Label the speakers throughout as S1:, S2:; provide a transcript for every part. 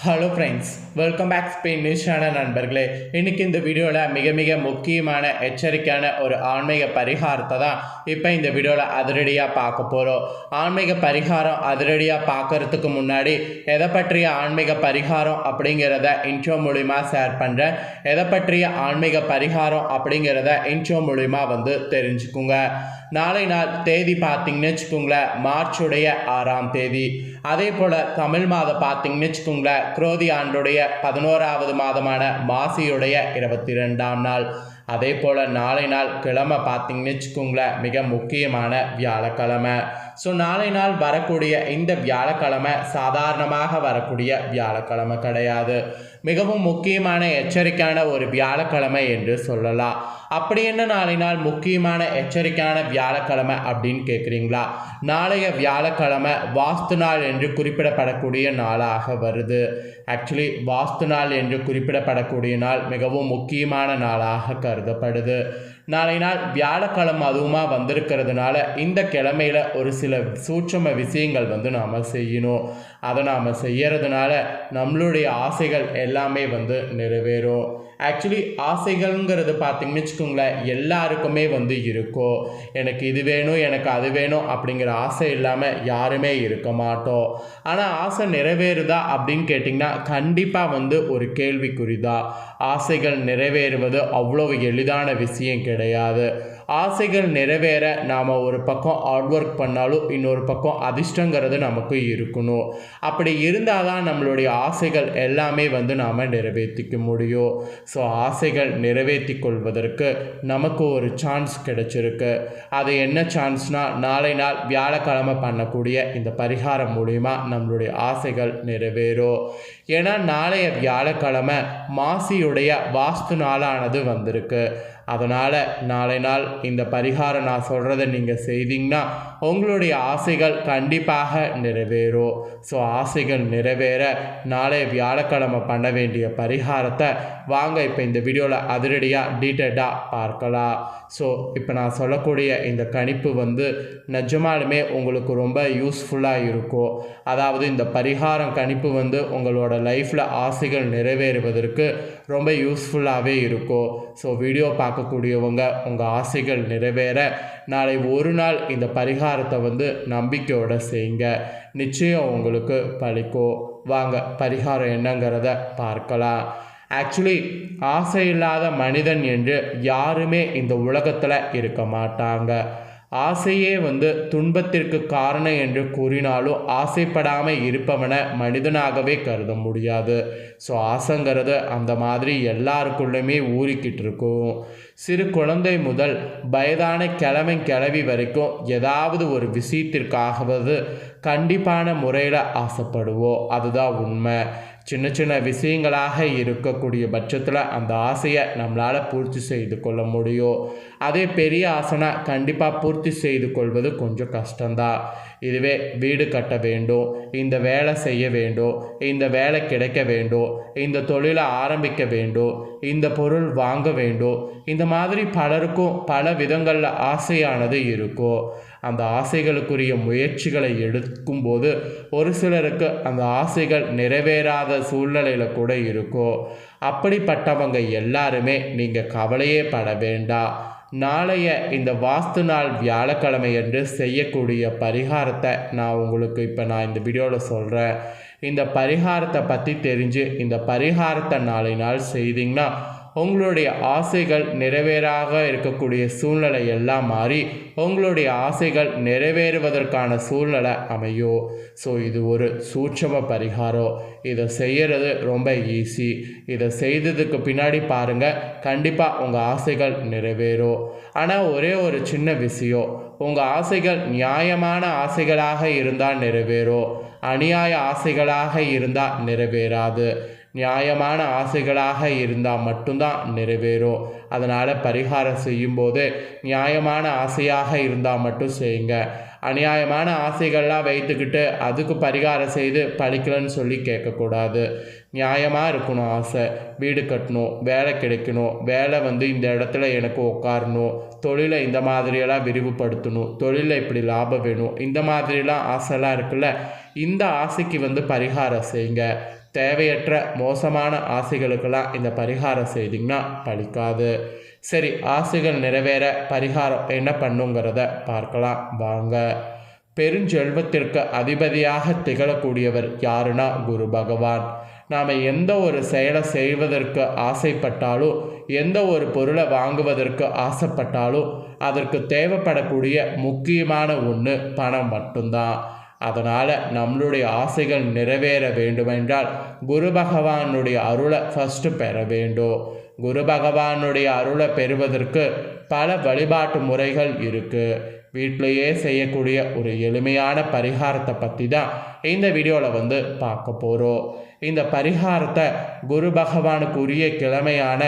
S1: Hello friends, welcome back Spain news channel நண்பர்களே. இன்றைக்கி இந்த வீடியோவில் மிக மிக முக்கியமான எச்சரிக்கையான ஒரு ஆன்மீக பரிகாரத்தை தான் இப்போ இந்த வீடியோவில் அதிரடியாக பார்க்க போகிறோம். ஆன்மீக பரிகாரம் அதிரடியாக பார்க்குறதுக்கு முன்னாடி எதை பற்றிய ஆன்மீக பரிகாரம் அப்படிங்கிறத இன்ட்ரோ மூலிமா ஷேர் பண்ணுறேன். எதை பற்றிய ஆன்மீக பரிகாரம் அப்படிங்கிறத இன்ட்ரோ மூலிமா தெரிஞ்சுக்குங்க. நாளை நாள் தேதி பார்த்தீங்கன்னு வச்சுக்கோங்களேன், மார்ச்சுடைய 6ஆம் தேதி. அதே போல் தமிழ் மாதம் பார்த்தீங்கன்னு வச்சுக்கோங்களேன், குரோதி ஆண்டுடைய 11வது மாதமான மாசியுடைய 22ஆம் நாள். அதே போல் நாளை நாள் கிழமை பார்த்தீங்கன்னு வச்சுக்கோங்களேன், மிக முக்கியமான வியாழக்கிழமை. ஸோ நாளை நாள் வரக்கூடிய இந்த வியாழக்கிழமை சாதாரணமாக வரக்கூடிய வியாழக்கிழமை கிடையாது. மிகவும் முக்கியமான எச்சரிக்கையான ஒரு வியாழக்கிழமை என்று சொல்லலாம். அப்படி என்ன நாளை நாள் முக்கியமான எச்சரிக்கையான வியாழக்கிழமை அப்படின்னு கேட்குறீங்களா? நாளைய வியாழக்கிழமை வாஸ்து நாள் என்று குறிப்பிடப்படக்கூடிய நாளாக வருது. ஆக்சுவலி வாஸ்து நாள் என்று குறிப்பிடப்படக்கூடிய நாள் மிகவும் முக்கியமான நாளாக கருதப்படுது. நாளை நாள் வியாழக்கிழமை அதுவுமா வந்திருக்கிறதுனால இந்த கிழமையில் ஒரு சில சூட்சும விஷயங்கள் நாம் செய்யணும். அதை நாம் செய்யறதுனால நம்மளுடைய ஆசைகள் எல்லாமே நிறைவேறும். ஆக்சுவலி ஆசைகள்ங்கிறது பார்த்திங்கன்னு வச்சுக்கோங்களேன், எல்லாருக்குமே இருக்கும். எனக்கு இது வேணும், எனக்கு அது வேணும் அப்படிங்கிற ஆசை இல்லாமல் யாருமே இருக்க மாட்டோம். ஆனால் ஆசை நிறைவேறுதா அப்படின்னு கேட்டிங்கன்னா கண்டிப்பாக ஒரு கேள்விக்குறிதான். ஆசைகள் நிறைவேறுவது அவ்வளோ எளிதான விஷயம் கிடையாது. ஆசைகள் நிறைவேற நாம் ஒரு பக்கம் ஹார்ட் ஒர்க் பண்ணாலும் இன்னொரு பக்கம் அதிர்ஷ்டங்கிறது நமக்கு இருக்கணும். அப்படி இருந்தால் தான் நம்மளுடைய ஆசைகள் எல்லாமே நாம் நிறைவேற்றிக்க முடியும். ஸோ ஆசைகள் நிறைவேற்றி கொள்வதற்கு நமக்கு ஒரு சான்ஸ் கிடைச்சிருக்கு. அது என்ன சான்ஸ்னால், நாளை நாள் வியாழக்கிழமை பண்ணக்கூடிய இந்த பரிகாரம் மூலிமா நம்மளுடைய ஆசைகள் நிறைவேறும். ஏன்னா நாளைய வியாழக்கிழமை மாசியுடைய வாஸ்து நாளானது வந்திருக்கு. அதனால் நாளை நாள் இந்த பரிகாரம் நான் சொல்கிறத நீங்கள் செய்தீங்கன்னா உங்களுடைய ஆசைகள் கண்டிப்பாக நிறைவேறும். ஸோ ஆசைகள் நிறைவேற நாளை வியாழக்கிழமை பண்ண வேண்டிய பரிகாரத்தை வாங்க இப்போ இந்த வீடியோவில் அதிரடியாக டீட்டெயிலாக பார்க்கலாம். ஸோ இப்போ நான் சொல்லக்கூடிய இந்த கணிப்பு நிஜமாலுமே உங்களுக்கு ரொம்ப யூஸ்ஃபுல்லாக இருக்கும். அதாவது இந்த பரிகாரம் கணிப்பு உங்களோட லைஃப்பில் ஆசைகள் நிறைவேறுவதற்கு ரொம்ப யூஸ்ஃபுல்லாகவே இருக்கும். ஸோ வீடியோ பார்க்கக்கூடியவங்க உங்கள் ஆசைகள் நிறைவேற நாளை ஒரு நாள் இந்த பரிகாரத்தை நம்பிக்கையோடு செய்யுங்க. நிச்சயம் உங்களுக்கு பலிக்கும். வாங்க பரிகாரம் என்னங்கிறத பார்க்கலாம். ஆக்சுவலி ஆசை இல்லாத மனிதன் என்று யாருமே இந்த உலகத்தில் இருக்க மாட்டாங்க. ஆசையே துன்பத்திற்கு காரணம் என்று கூறினாலும் ஆசைப்படாமல் இருப்பவனை மனிதனாகவே கருத முடியாது. ஸோ ஆசைங்கிறது அந்த மாதிரி எல்லாருக்குள்ளுமே ஊறிக்கிட்டு இருக்கும். சிறு குழந்தை முதல் வயதான கிழவி வரைக்கும் ஏதாவது ஒரு விஷயத்திற்காகவது கண்டிப்பான முறையில் ஆசைப்படுவோம். அதுதான் உண்மை. சின்ன சின்ன விஷயங்களாக இருக்கக்கூடிய பட்சத்தில் அந்த ஆசையை நம்மளால் பூர்த்தி செய்து கொள்ள முடியும். அதே பெரிய ஆசைனா கண்டிப்பாக பூர்த்தி செய்து கொள்வது கொஞ்சம் கஷ்டம்தான். இதுவே வீடு கட்ட வேண்டும், இந்த வேலை செய்ய வேண்டும், இந்த வேலை கிடைக்க வேண்டும், இந்த தொழிலை ஆரம்பிக்க வேண்டும், இந்த பொருள் வாங்க வேண்டும், இந்த மாதிரி பலருக்கும் பல விதங்களில் ஆசையானது இருக்கும். அந்த ஆசைகளுக்குரிய முயற்சிகளை எடுக்கும்போது ஒரு சிலருக்கு அந்த ஆசைகள் நிறைவேறாத சூழ்நிலையில் கூட இருக்கும். அப்படிப்பட்டவங்க எல்லாருமே நீங்கள் கவலையே பட வேண்டாம். நாளைய இந்த வாஸ்து நாள் வியாழக்கிழமை என்று செய்யக்கூடிய பரிகாரத்தை நான் உங்களுக்கு இப்போ இந்த வீடியோவில் சொல்கிறேன். இந்த பரிகாரத்தை பற்றி தெரிஞ்சு இந்த பரிகாரத்தை நாளை நாள் செய்தீங்கன்னா உங்களுடைய ஆசைகள் நிறைவேறாக இருக்கக்கூடிய சூழ்நிலை எல்லாம் மாறி உங்களுடைய ஆசைகள் நிறைவேறுவதற்கான சூழ்நிலை அமையும். ஸோ இது ஒரு சூட்சம பரிகாரம். இதை செய்கிறது ரொம்ப ஈஸி. இதை செய்ததுக்கு பின்னாடி பாருங்கள், கண்டிப்பாக உங்கள் ஆசைகள் நிறைவேறும். ஆனால் ஒரே ஒரு சின்ன விஷயம், உங்கள் ஆசைகள் நியாயமான ஆசைகளாக இருந்தால் நிறைவேறும், அநியாய ஆசைகளாக இருந்தால் நிறைவேறாது. நியாயமான ஆசைகளாக இருந்தால் மட்டும்தான் நிறைவேறும். அதனால் பரிகாரம் செய்யும்போது நியாயமான ஆசையாக இருந்தால் மட்டும் செய்யுங்க. அநியாயமான ஆசைகள்லாம் வைத்துக்கிட்டு அதுக்கு பரிகாரம் செய்து பழிக்கலன்னு சொல்லி கேட்கக்கூடாது. நியாயமாக இருக்கணும் ஆசை. வீடு கட்டணும், வேலை கிடைக்கணும், வேலை இந்த இடத்துல எனக்கு உட்காரணும், தொழிலை இந்த மாதிரியெல்லாம் விரிவுபடுத்தணும், தொழிலில் இப்படி லாபம் வேணும், இந்த மாதிரிலாம் ஆசைலாம் இருக்குல்ல, இந்த ஆசைக்கு பரிகாரம் செய்யுங்க. தேவையற்ற மோசமான ஆசைகளுக்கெல்லாம் இந்த பரிகாரம் செய்திங்கன்னா பலிக்காது. சரி, ஆசைகள் நிறைவேற பரிகாரம் என்ன பண்ணுங்கிறத பார்க்கலாம் வாங்க. பெருஞ்செல்வத்திற்கு அதிபதியாக திகழக்கூடியவர் யாருன்னா குரு பகவான். நாம் எந்த ஒரு செயலை செய்வதற்கு ஆசைப்பட்டாலும், எந்த ஒரு பொருளை வாங்குவதற்கு ஆசைப்பட்டாலும் அதற்கு தேவைப்படக்கூடிய முக்கியமான ஒன்று பணம் மட்டும்தான். அதனால் நம்மளுடைய ஆசைகள் நிறைவேற வேண்டுமென்றால் குரு பகவானுடைய அருளை ஃபஸ்ட்டு பெற வேண்டும். குரு பகவானுடைய அருளை பெறுவதற்கு பல வழிபாட்டு முறைகள் இருக்குது. வீட்டிலையே செய்யக்கூடிய ஒரு எளிமையான பரிகாரத்தை பற்றி தான் இந்த வீடியோவில் பார்க்க போகிறோம். இந்த பரிகாரத்தை குரு பகவானுக்கு உரிய கிழமையான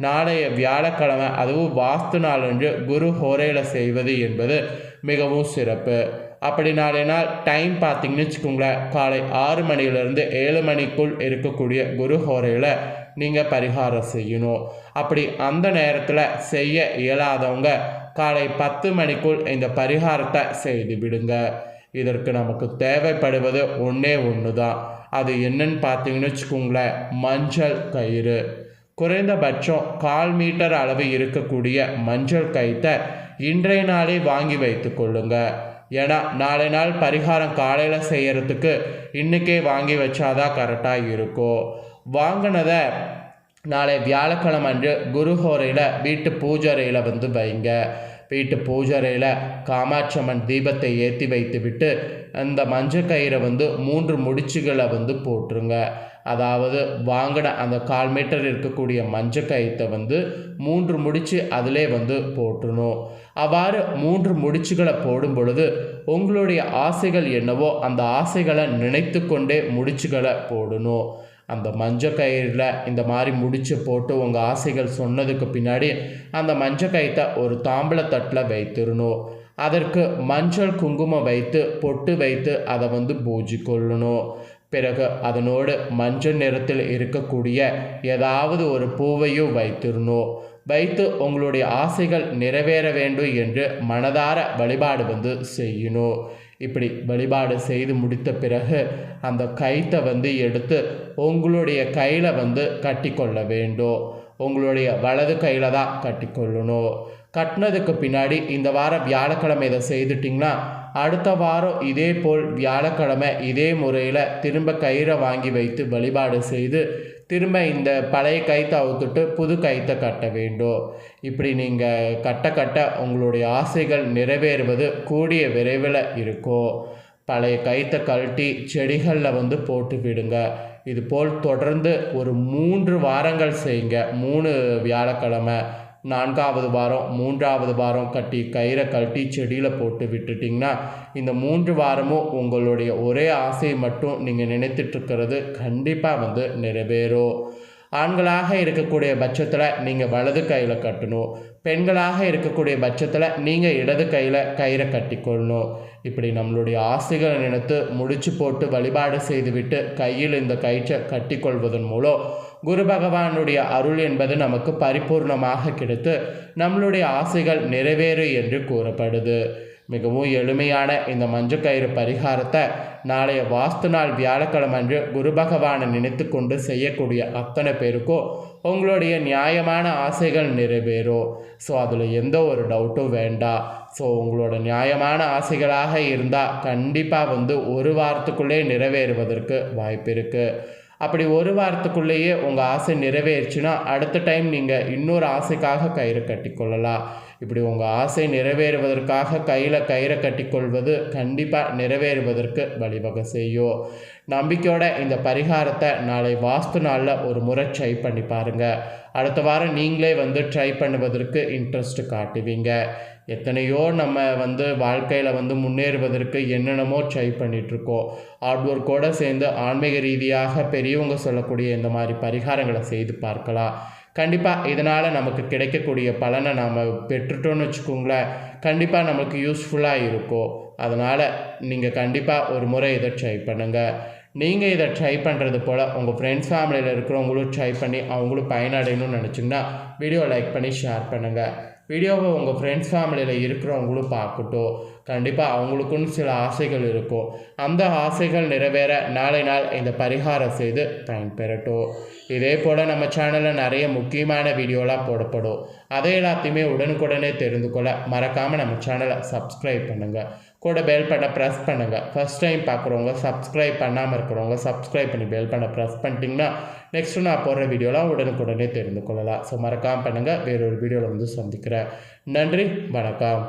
S1: நாளைய வியாழக்கிழமை, அதுவும் வாஸ்து நாளன்று குரு ஹோரையில் செய்வது என்பது மிகவும் சிறப்பு. அப்படி நாளை நாள் டைம் பார்த்திங்கன்னு வச்சுக்கோங்களேன், காலை 6 மணிலேருந்து 7 மணிக்குள் இருக்கக்கூடிய குரு ஹோரையில் நீங்கள் பரிகாரம் செய்யணும். அப்படி அந்த நேரத்தில் செய்ய இயலாதவங்க காலை 10 மணிக்குள் இந்த பரிகாரத்தை செய்து விடுங்க. இதற்கு நமக்கு தேவைப்படுவது ஒன்றே ஒன்று தான். அது என்னன்னு பார்த்தீங்கன்னு வச்சுக்கோங்களேன், மஞ்சள் கயிறு. குறைந்தபட்சம் 1/4 மீட்டர் அளவு இருக்கக்கூடிய மஞ்சள் கயிறை இன்றைய நாளே வாங்கி வைத்து கொள்ளுங்க. ஏன்னா நாளை நாள் பரிகாரம் காலையில் செய்கிறதுக்கு இன்றைக்கே வாங்கி வச்சாதான் கரெக்டாக இருக்கும். வாங்கினதை நாளை வியாழக்கிழமை அன்று குருஹோரையில் வீட்டு பூஜரையில் வைங்க. வீட்டு பூஜரையில் காமாட்சம்மன் தீபத்தை ஏற்றி வைத்து விட்டு அந்த மஞ்சள் கயிறை 3 முடிச்சுகளை போட்டுருங்க. அதாவது வாங்கின அந்த 1/4 மீட்டர் இருக்கக்கூடிய மஞ்சள் கயிறை 3 முடிச்சு அதிலே போட்டுருணும். அவ்வாறு 3 முடிச்சுகளை போடும் பொழுது உங்களுடைய ஆசைகள் என்னவோ அந்த ஆசைகளை நினைத்து கொண்டே முடிச்சுகளை போடணும். அந்த மஞ்சள் கயிறில் இந்த மாதிரி முடிச்சு போட்டு உங்கள் ஆசைகள் சொன்னதுக்கு பின்னாடி அந்த மஞ்சள் கயிறை ஒரு தாம்பூலத்தட்டில் வைத்திடணும். அதற்கு மஞ்சள் குங்குமம் வைத்து பொட்டு வைத்து அதை பூஜை கொள்ளணும். பிறகு அதனோடு மஞ்சள் நிறத்தில் இருக்கக்கூடிய ஏதாவது ஒரு பூவையும் வைத்திடணும். வைத்து உங்களுடைய ஆசைகள் நிறைவேற வேண்டும் என்று மனதார வழிபாடு செய்யணும். இப்படி வழிபாடு செய்து முடித்த பிறகு அந்த கயித்தை எடுத்து உங்களுடைய கையில் கட்டிக்கொள்ள வேண்டும். உங்களுடைய வலது கையில் தான் கட்டிக்கொள்ளணும். கட்டினதுக்கு பின்னாடி இந்த வாரம் வியாழக்கிழமை இதை செய்துட்டிங்கன்னா அடுத்த வாரம் இதே போல் வியாழக்கிழமை இதே முறையில் திரும்ப கயிறை வாங்கி வைத்து வழிபாடு செய்து திரும்ப இந்த பழைய கயித்தை அவுத்துட்டு புது கயித்தை கட்ட வேண்டும். இப்படி நீங்கள் கட்ட உங்களுடைய ஆசைகள் நிறைவேறுவது கூடிய விரைவில் இருக்கும். பழைய கயித்தை கழட்டி செடிகளில் போட்டு விடுங்க. இதுபோல் தொடர்ந்து ஒரு 3 வாரங்கள் செய்யுங்க. 3 வியாழக்கிழமை, 4வது வாரம், 3வது வாரம் கயிறை கழட்டி செடியில் போட்டு விட்டுட்டிங்கன்னா இந்த 3 வாரமும் உங்களுடைய ஒரே ஆசையை மட்டும் நீங்கள் நினைத்துட்ருக்கிறது கண்டிப்பாக நிறைவேறும். ஆண்களாக இருக்கக்கூடிய பட்சத்தில் நீங்கள் வலது கையில் கட்டணும். பெண்களாக இருக்கக்கூடிய பட்சத்தில் நீங்கள் இடது கையில் கயிறை கட்டிக்கொள்ளணும். இப்படி நம்மளுடைய ஆசைகளை நினைத்து முடிச்சு போட்டு வழிபாடு செய்துவிட்டு கையில் இந்த கயிற்றை கட்டிக்கொள்வதன் மூலம் குரு பகவானுடைய அருள் என்பது நமக்கு பரிபூர்ணமாக கிடைத்து நம்மளுடைய ஆசைகள் நிறைவேறும் என்று கூறப்படுது. மிகவும் எளிமையான இந்த மஞ்சள் கயிறு பரிகாரத்தை நாளைய வாஸ்து நாள் வியாழக்கிழமை அன்று குரு பகவானை நினைத்து கொண்டு செய்யக்கூடிய அத்தனை பேருக்கும் உங்களுடைய நியாயமான ஆசைகள் நிறைவேறும். ஸோ அதில் எந்த ஒரு டவுட்டும் வேண்டாம். ஸோ உங்களோட நியாயமான ஆசைகளாக இருந்தால் கண்டிப்பாக ஒரு வாரத்துக்குள்ளே நிறைவேறுவதற்கு வாய்ப்பு இருக்குது. அப்படி ஒரு வாரத்துக்குள்ளேயே உங்கள் ஆசை நிறைவேறுச்சுன்னா அடுத்த டைம் நீங்கள் இன்னொரு ஆசைக்காக கயிறு கட்டிக்கொள்ளலாம். இப்படி உங்கள் ஆசை நிறைவேறுவதற்காக கயிறை கட்டிக்கொள்வது கண்டிப்பாக நிறைவேறுவதற்கு வழிவகை செய்யும். நம்பிக்கையோட இந்த பரிகாரத்தை நாளை வாஸ்து நாளில் ஒரு முறை ட்ரை பண்ணி பாருங்கள். அடுத்த வாரம் நீங்களே ட்ரை பண்ணுவதற்கு இன்ட்ரெஸ்ட் காட்டுவீங்க. எத்தனையோ நம்ம வாழ்க்கையில் முன்னேறுவதற்கு என்னென்னமோ ட்ரை பண்ணிகிட்ருக்கோம். ஹார்ட் ஒர்க்கோடு சேர்ந்து ஆன்மீக ரீதியாக பெரியவங்க சொல்லக்கூடிய இந்த மாதிரி பரிகாரங்களை செய்து பார்க்கலாம். கண்டிப்பாக இதனால் நமக்கு கிடைக்கக்கூடிய பலனை நாம் பெற்றுட்டோன்னு வச்சுக்கோங்களேன், கண்டிப்பாக நமக்கு யூஸ்ஃபுல்லாக இருக்கும். அதனால் நீங்கள் கண்டிப்பாக ஒரு முறை இதை ட்ரை பண்ணுங்கள். நீங்கள் இதை ட்ரை பண்ணுறது போல் உங்கள் ஃப்ரெண்ட்ஸ் ஃபேமிலியில் இருக்கிறவங்களும் ட்ரை பண்ணி அவங்களும் பயனடையணும்னு நினச்சிங்கன்னா வீடியோ லைக் பண்ணி ஷேர் பண்ணுங்கள். வீடியோவை உங்கள் ஃப்ரெண்ட்ஸ் ஃபேமிலியில் இருக்கிறவங்களும் பார்க்கட்டும். கண்டிப்பாக அவங்களுக்குன்னு சில ஆசைகள் இருக்கும். அந்த ஆசைகள் நிறைவேற நாளை நாள் இந்த பரிகாரம் செய்து பயன்பெறட்டும். இதே போல் நம்ம சேனலில் நிறைய முக்கியமான வீடியோலாம் போடப்படும். அதை எல்லாத்தையுமே உடனுக்குடனே தெரிந்து கொள்ள மறக்காமல் நம்ம சேனலை சப்ஸ்கிரைப் பண்ணுங்கள். கூட பெல் பண்ண ப்ரெஸ் பண்ணுங்கள். ஃபஸ்ட் டைம் பார்க்குறவங்க, சப்ஸ்கிரைப் பண்ணாமல் இருக்கிறவங்க சப்ஸ்கிரைப் பண்ணி பெல் பண்ண ப்ரெஸ் பண்ணிட்டீங்கன்னா நெக்ஸ்ட்டு நான் போடுற வீடியோலாம் உடனுக்குடனே தெரிந்து கொள்ளலாம். ஸோ மறக்காமல் பண்ணுங்கள். வேறொரு வீடியோவில் வந்து சந்திக்கிறேன். நன்றி, வணக்கம்.